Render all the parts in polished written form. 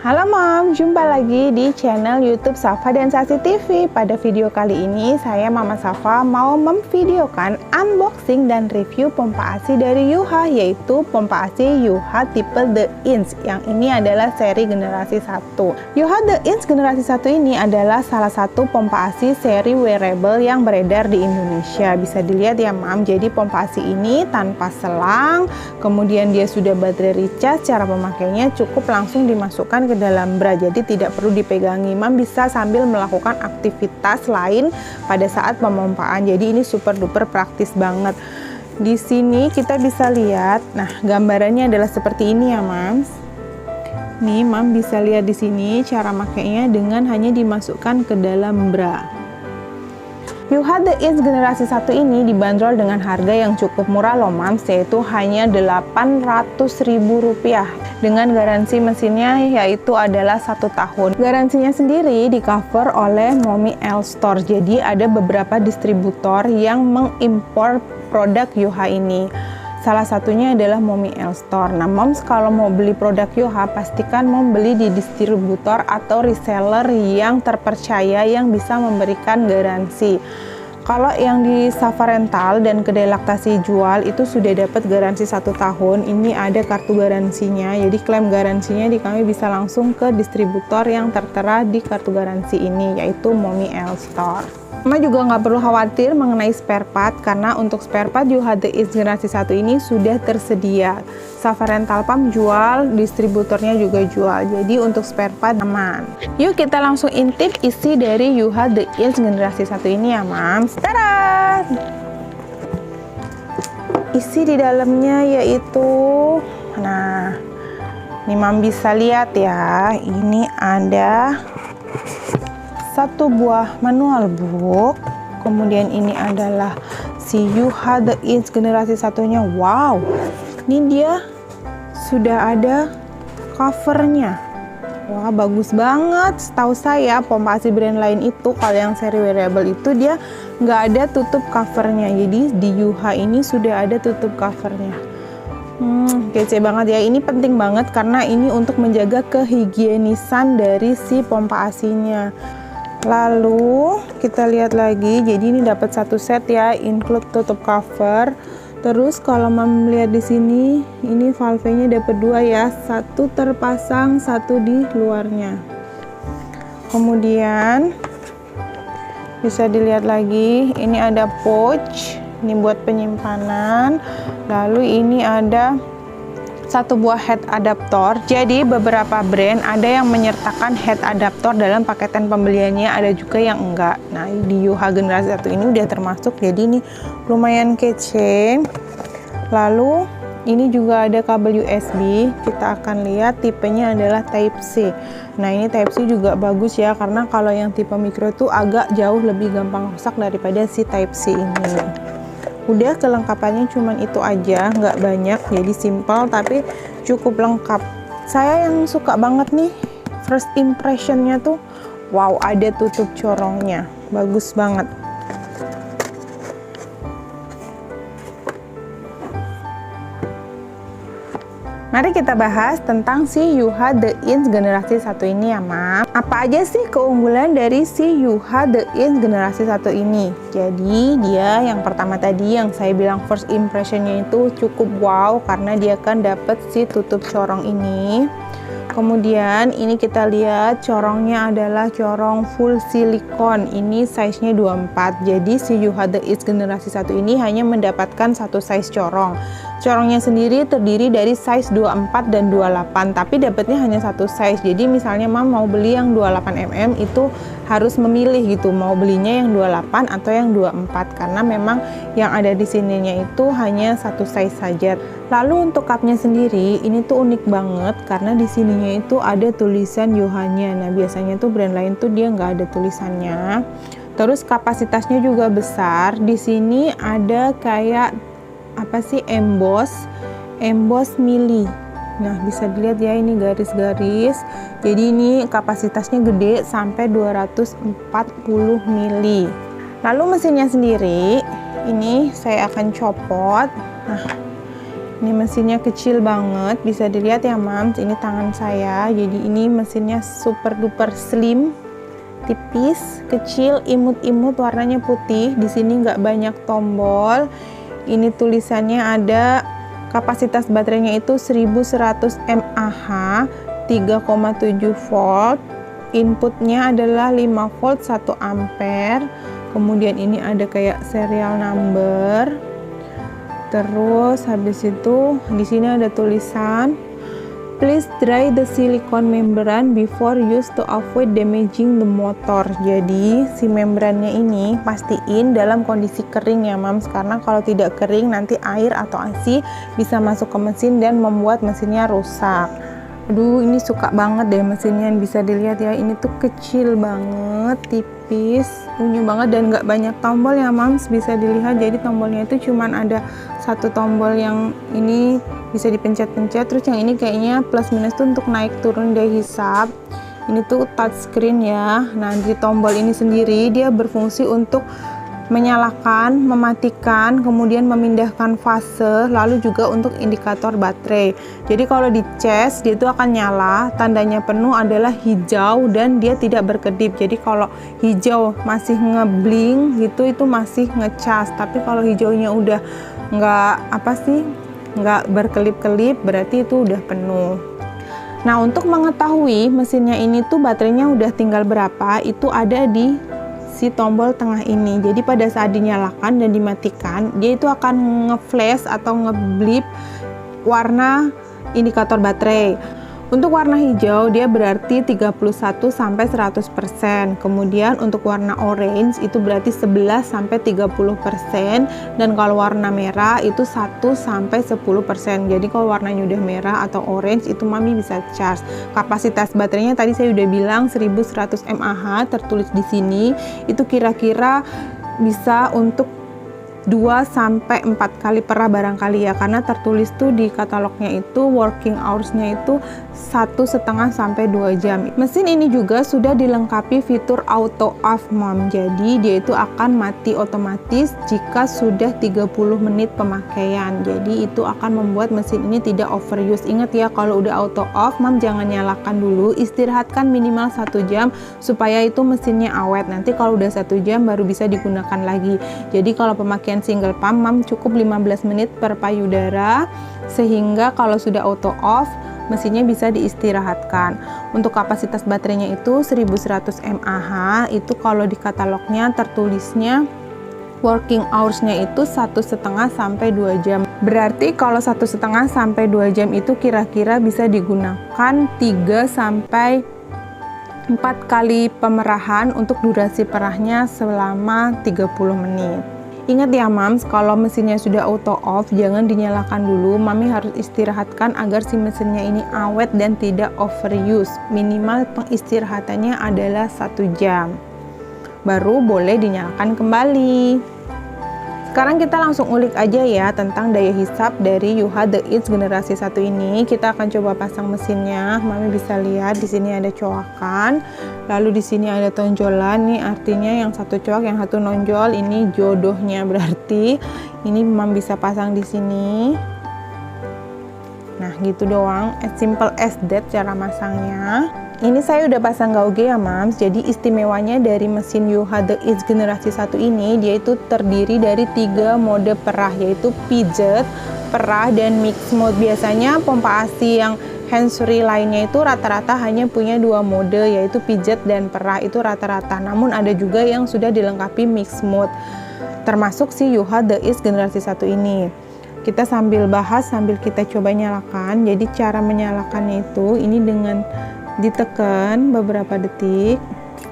Halo Mom, jumpa lagi di channel YouTube Safa dan Sasi TV. Pada video kali ini, saya Mama Safa mau memvideokan unboxing dan review pompa ASI dari Yuha, yaitu pompa ASI Yuha tipe The Inch. Yang ini adalah seri generasi 1. Yuha The Inch generasi 1 ini adalah salah satu pompa ASI seri wearable yang beredar di Indonesia. Bisa dilihat ya Mom, jadi pompa ASI ini tanpa selang, kemudian dia sudah baterai recharge. Cara pemakainya cukup langsung dimasukkan ke dalam bra, jadi tidak perlu dipegangi. Mom bisa sambil melakukan aktivitas lain pada saat pemompaan. Jadi ini super duper praktis banget. Di sini kita bisa lihat, nah gambarannya adalah seperti ini ya Mams. Nih Mom bisa lihat di sini cara makainya dengan hanya dimasukkan ke dalam bra. Yuha The Inch generasi 1 ini dibanderol dengan harga yang cukup murah loh Mams, yaitu hanya Rp800.000 dengan garansi mesinnya yaitu adalah 1 tahun. Garansinya sendiri di cover oleh Mommy L Store, jadi ada beberapa distributor yang mengimpor produk Yuha ini. Salah satunya adalah Mommy L Store. Nah Moms, kalau mau beli produk Yuha, pastikan membeli di distributor atau reseller yang terpercaya yang bisa memberikan garansi. Kalau yang di Safa Rental dan kedai laktasi jual itu sudah dapat garansi 1 tahun. Ini ada kartu garansinya, jadi klaim garansinya kami bisa langsung ke distributor yang tertera di kartu garansi ini, yaitu Mommy L Store. Mama juga nggak perlu khawatir mengenai spare part, karena untuk spare part Yuha The Inch generasi 1 ini sudah tersedia. Safa Rental Pump jual, distributornya juga jual, jadi untuk spare part aman. Yuk kita langsung intip isi dari Yuha The Inch generasi 1 ini ya Mams. Tada! Isi di dalamnya yaitu, nah ini Mam bisa lihat ya, ini ada satu buah manual book, kemudian ini adalah si Yuha The Inch generasi 1-nya. Wow, ini dia sudah ada covernya. Wah, bagus banget. Setahu saya pompa ASI brand lain itu, kalau yang seri wearable itu dia nggak ada tutup covernya, jadi di Yuha ini sudah ada tutup covernya. Kece banget ya. Ini penting banget karena ini untuk menjaga kehigienisan dari si pompa ASI-nya. Lalu kita lihat lagi, jadi ini dapat satu set ya, include tutup cover. Terus kalau Mom lihat di sini, ini valve-nya dapat 2 ya, satu terpasang, satu di luarnya. Kemudian bisa dilihat lagi, ini ada pouch, ini buat penyimpanan. Lalu ini ada satu buah head adaptor. Jadi beberapa brand ada yang menyertakan head adaptor dalam paketan pembeliannya, ada juga yang enggak. Nah di Yuha generasi 1 ini udah termasuk, jadi ini lumayan kece. Lalu ini juga ada kabel USB. Kita akan lihat tipenya adalah Type C. Nah ini Type C juga bagus ya, karena kalau yang tipe micro itu agak jauh lebih gampang rusak daripada si Type C ini. Udah, kelengkapannya cuman itu aja, nggak banyak, jadi simple tapi cukup lengkap. Saya yang suka banget nih, first impressionnya tuh, wow, ada tutup corongnya, bagus banget. Mari kita bahas tentang si Yuha The Inch generasi 1 ini ya Mam. Apa aja sih keunggulan dari si Yuha The Inch generasi 1 ini? Jadi dia yang pertama tadi yang saya bilang first impressionnya itu cukup wow, karena dia kan dapat si tutup corong ini. Kemudian ini kita lihat corongnya adalah corong full silikon. Ini size-nya 24. Jadi si Yuha The Inch generasi 1 ini hanya mendapatkan satu size corong. Corongnya sendiri terdiri dari size 24 dan 28, tapi dapatnya hanya satu size. Jadi misalnya Mam mau beli yang 28 mm itu harus memilih gitu, mau belinya yang 28 atau yang 24, karena memang yang ada di sininya itu hanya satu size saja. Lalu untuk cupnya sendiri ini tuh unik banget karena di sininya itu ada tulisan Yuha-nya. Nah biasanya tuh brand lain tuh dia nggak ada tulisannya. Terus kapasitasnya juga besar. Di sini ada kayak apa sih, emboss mili. Nah bisa dilihat ya, ini garis-garis, jadi ini kapasitasnya gede sampai 240 mili. Lalu mesinnya sendiri ini saya akan copot. Nah Ini mesinnya kecil banget, bisa dilihat ya Mams, ini tangan saya. Jadi ini mesinnya super duper slim, tipis, kecil, imut-imut, warnanya putih. Di sini nggak banyak tombol. Ini tulisannya ada kapasitas baterainya itu 1100 mAh, 3,7 volt. Inputnya adalah 5 volt 1 ampere. Kemudian ini ada kayak serial number. Terus habis itu di sini ada tulisan please dry the silicone membrane before use to avoid damaging the motor. Jadi si membrannya ini pastiin dalam kondisi kering ya Mams, karena kalau tidak kering nanti air atau ASI bisa masuk ke mesin dan membuat mesinnya rusak. Aduh, ini suka banget deh mesinnya, bisa dilihat ya, ini tuh kecil banget, tipis, unyu banget, dan nggak banyak tombol ya Mams, bisa dilihat. Jadi tombolnya itu cuman ada satu tombol yang ini bisa dipencet-pencet, terus yang ini kayaknya plus minus tuh untuk naik turun daya hisap. Ini tuh touchscreen ya. Nah, di tombol ini sendiri dia berfungsi untuk menyalakan, mematikan, kemudian memindahkan fase, lalu juga untuk indikator baterai. Jadi kalau di cas dia itu akan nyala, tandanya penuh adalah hijau dan dia tidak berkedip. Jadi kalau hijau masih ngebling gitu itu masih ngecas, tapi kalau hijaunya udah nggak berkelip-kelip berarti itu udah penuh. Nah, untuk mengetahui mesinnya ini tuh baterainya udah tinggal berapa, itu ada di si tombol tengah ini. Jadi pada saat dinyalakan dan dimatikan, dia itu akan nge-flash atau nge-blip warna indikator baterai. Untuk warna hijau dia berarti 31 sampai 100%. Kemudian untuk warna orange itu berarti 11 sampai 30%, dan kalau warna merah itu 1 sampai 10%. Jadi kalau warnanya udah merah atau orange itu Mami bisa charge. Kapasitas baterainya tadi saya udah bilang 1100 mAh, tertulis di sini. Itu kira-kira bisa untuk 2 sampai 4 kali perah barangkali ya, karena tertulis tuh di katalognya itu working hours-nya itu 1,5 sampai 2 jam. Mesin ini juga sudah dilengkapi fitur auto off Mom. Jadi dia itu akan mati otomatis jika sudah 30 menit pemakaian. Jadi itu akan membuat mesin ini tidak overuse. Ingat ya, kalau udah auto off Mom jangan nyalakan dulu, istirahatkan minimal 1 jam supaya itu mesinnya awet. Nanti kalau udah 1 jam baru bisa digunakan lagi. Jadi kalau pemakaian single pump Mom cukup 15 menit per payudara, sehingga kalau sudah auto off mesinnya bisa diistirahatkan. Untuk kapasitas baterainya itu 1100 mAh, itu kalau di katalognya tertulisnya working hours-nya itu 1,5 sampai 2 jam. Berarti kalau 1,5 sampai 2 jam itu kira-kira bisa digunakan 3 sampai 4 kali pemerahan untuk durasi perahnya selama 30 menit. Ingat ya Mams, kalau mesinnya sudah auto off jangan dinyalakan dulu. Mami harus istirahatkan agar si mesinnya ini awet dan tidak overuse. Minimal pengistirahatannya adalah 1 jam. Baru boleh dinyalakan kembali. Sekarang kita langsung ulik aja ya tentang daya hisap dari Yuha The Edge generasi 1 ini. Kita akan coba pasang mesinnya. Mami bisa lihat di sini ada coakan. Lalu di sini ada tonjolan. Nih artinya yang satu coak, yang satu nonjol. Ini jodohnya berarti. Ini Mami bisa pasang di sini. Nah, gitu doang. As simple as that cara masangnya. Ini saya udah pasang gauge ya Mams. Jadi istimewanya dari mesin Yuha The Edge generasi 1 ini, dia itu terdiri dari 3 mode perah, yaitu pijat, perah, dan mix mode. Biasanya pompa ASI yang hands-free lainnya itu rata-rata hanya punya 2 mode, yaitu pijat dan perah, itu rata-rata. Namun ada juga yang sudah dilengkapi mix mode, termasuk si Yuha The Edge generasi 1 ini. Kita sambil bahas, sambil kita coba nyalakan. Jadi cara menyalakannya itu, ini dengan ditekan beberapa detik,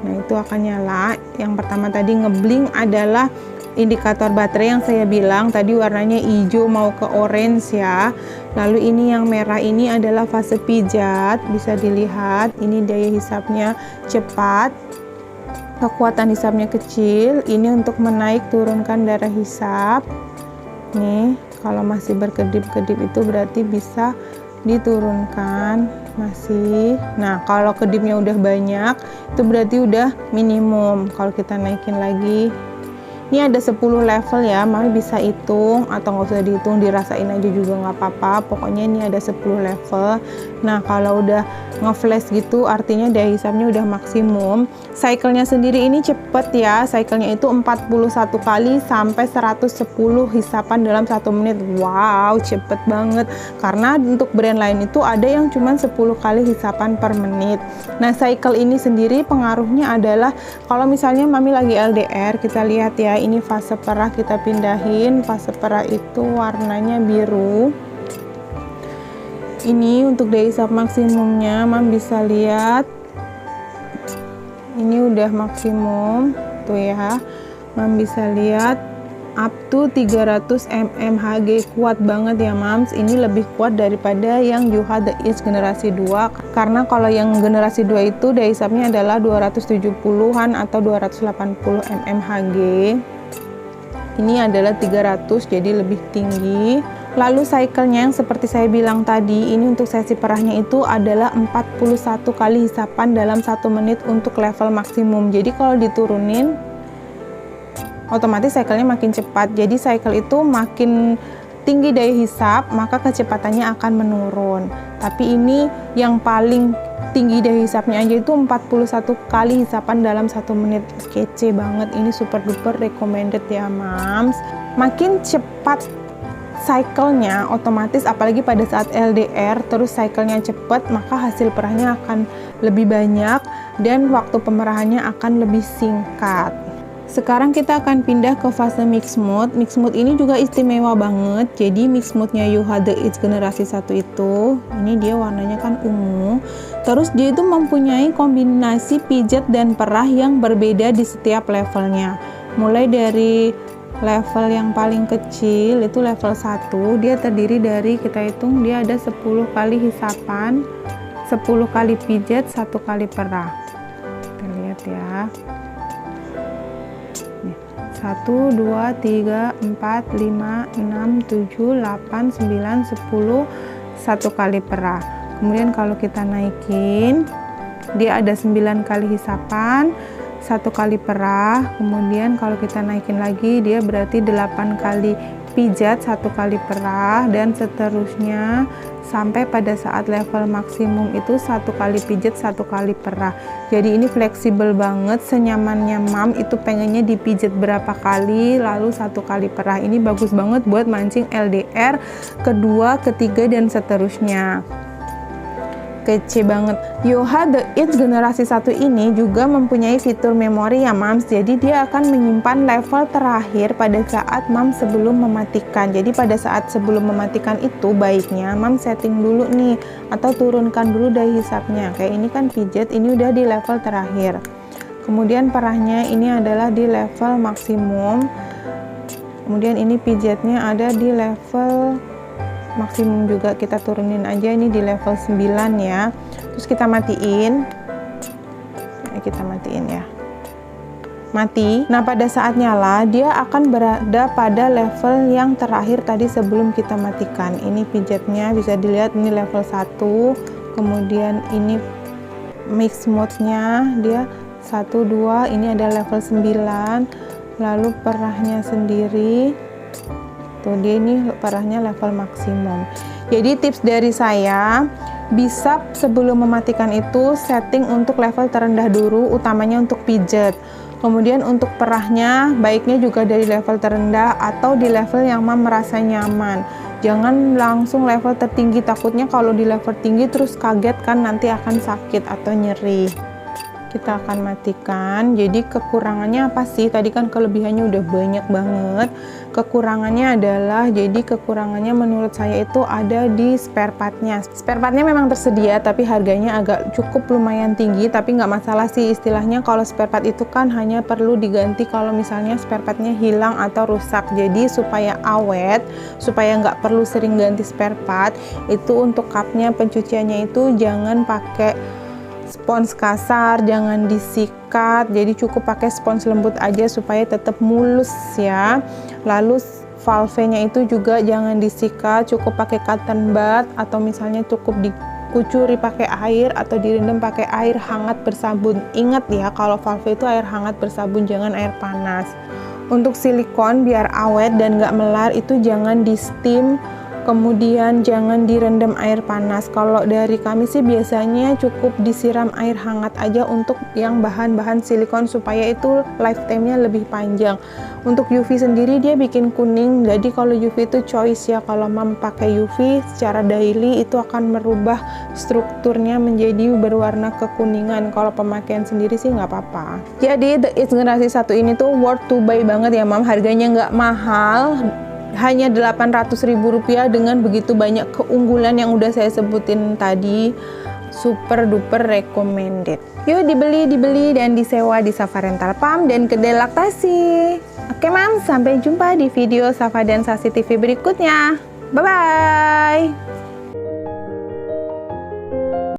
nah itu akan nyala. Yang pertama tadi ngeblink adalah indikator baterai yang saya bilang tadi warnanya hijau mau ke orange ya. Lalu ini yang merah ini adalah fase pijat, bisa dilihat ini daya hisapnya cepat, kekuatan hisapnya kecil. Ini untuk menaik turunkan darah hisap. Nih kalau masih berkedip-kedip itu berarti bisa diturunkan masih. Nah kalau kedipnya udah banyak itu berarti udah minimum. Kalau kita naikin lagi Ini ada 10 level ya, Mami bisa hitung atau nggak usah dihitung, dirasain aja juga nggak apa-apa. Pokoknya ini ada 10 level. Nah, kalau udah nge-flash gitu artinya daya hisapnya udah maksimum. Cycle-nya sendiri ini cepet ya, cycle-nya itu 41 kali sampai 110 hisapan dalam 1 menit. Wow, cepet banget. Karena untuk brand lain itu ada yang cuma 10 kali hisapan per menit. Nah, cycle ini sendiri pengaruhnya adalah kalau misalnya Mami lagi LDR, kita lihat ya, ini fase perah kita pindahin. Fase perah itu warnanya biru. Ini untuk daya hisap maksimumnya, Mam bisa lihat. Ini udah maksimum tuh ya. Mam bisa lihat up to 300 mmHg, kuat banget ya Mams. Ini lebih kuat daripada yang Yuha The Edge generasi 2, karena kalau yang generasi 2 itu daya hisapnya adalah 270-an atau 280 mmHg. Ini adalah 300, jadi lebih tinggi. Lalu cycle-nya yang seperti saya bilang tadi, ini untuk sesi perahnya itu adalah 41 kali hisapan dalam 1 menit untuk level maksimum. Jadi kalau diturunin otomatis cycle-nya makin cepat. Jadi cycle itu makin tinggi daya hisap, maka kecepatannya akan menurun. Tapi ini yang paling tinggi daya hisapnya aja itu 41 kali hisapan dalam 1 menit. Kece banget, ini super duper recommended ya Mams. Makin cepat cycle-nya otomatis, apalagi pada saat LDR terus cycle-nya cepat, maka hasil perahnya akan lebih banyak dan waktu pemerahannya akan lebih singkat. Sekarang kita akan pindah ke fase mix mode. Mix mode ini juga istimewa banget. Jadi mix mode-nya Yuha The Edge generasi 1 itu, ini dia warnanya kan ungu. Terus dia itu mempunyai kombinasi pijat dan perah yang berbeda di setiap levelnya. Mulai dari level yang paling kecil itu level 1, dia terdiri dari, kita hitung dia ada 10 kali hisapan, 10 kali pijat, 1 kali perah. Kita lihat ya. 1, 2, 3, 4, 5, 6, 7, 8, 9, 10, 1 kali perah. Kemudian kalau kita naikin, dia ada 9 kali hisapan, 1 kali perah. Kemudian kalau kita naikin lagi, dia berarti 8 kali pijat, 1 kali perah, dan seterusnya sampai pada saat level maksimum itu 1 kali pijat, 1 kali perah. Jadi ini fleksibel banget, senyamannya Mam itu pengennya dipijat berapa kali, lalu 1 kali perah. Ini bagus banget buat mancing LDR, kedua, ketiga, dan seterusnya. Kece banget. Yuha The Edge generasi 1 ini juga mempunyai fitur memori ya Mams. Jadi dia akan menyimpan level terakhir pada saat Mams sebelum mematikan. Jadi pada saat sebelum mematikan itu baiknya Mams setting dulu nih, atau turunkan dulu daya hisapnya. Kayak ini kan pijat, ini udah di level terakhir. Kemudian perahnya ini adalah di level maksimum. Kemudian ini pijatnya ada di level maksimum juga, kita turunin aja, ini di level 9 ya. Terus kita matiin. Kita matiin ya. Mati. Nah, pada saat nyala dia akan berada pada level yang terakhir tadi sebelum kita matikan. Ini pijatnya bisa dilihat, ini level 1. Kemudian ini mix mode-nya dia 1, 2, ini ada level 9. Lalu perahnya sendiri tuh, dia ini perahnya level maksimum. Jadi tips dari saya, bisa sebelum mematikan itu setting untuk level terendah dulu, utamanya untuk pijat. Kemudian untuk perahnya baiknya juga dari level terendah atau di level yang Mam merasa nyaman. Jangan langsung level tertinggi, takutnya kalau di level tinggi terus kaget kan, nanti akan sakit atau nyeri. Kita akan matikan. Jadi kekurangannya apa sih? Tadi kan kelebihannya udah banyak banget. Kekurangannya adalah, jadi kekurangannya menurut saya itu ada di spare partnya. Spare partnya memang tersedia, tapi harganya agak cukup lumayan tinggi. Tapi nggak masalah sih, istilahnya kalau spare part itu kan hanya perlu diganti kalau misalnya spare partnya hilang atau rusak. Jadi supaya awet, supaya nggak perlu sering ganti spare part, itu untuk cupnya, pencuciannya itu jangan pakai spons kasar, jangan disikat, jadi cukup pakai spons lembut aja supaya tetap mulus ya. Lalu valve-nya itu juga jangan disikat, cukup pakai cotton bud atau misalnya cukup dikucuri pakai air atau direndam pakai air hangat bersabun. Ingat ya, kalau valve itu air hangat bersabun, jangan air panas. Untuk silikon biar awet dan nggak melar itu jangan di steam, kemudian jangan direndam air panas. Kalau dari kami sih biasanya cukup disiram air hangat aja untuk yang bahan-bahan silikon supaya itu lifetime-nya lebih panjang. Untuk UV sendiri dia bikin kuning, jadi kalau UV itu choice ya. Kalau mam pakai UV secara daily itu akan merubah strukturnya menjadi berwarna kekuningan. Kalau pemakaian sendiri sih nggak apa-apa. Jadi The It's generasi 1 ini tuh worth to buy banget ya mam, harganya nggak mahal, hanya Rp800.000 dengan begitu banyak keunggulan yang udah saya sebutin tadi. Super duper recommended. Yuk dibeli dan disewa di Safa Rental Pump dan kedai laktasi. Oke mam, sampai jumpa di video Safa dan Sasi TV berikutnya. Bye bye.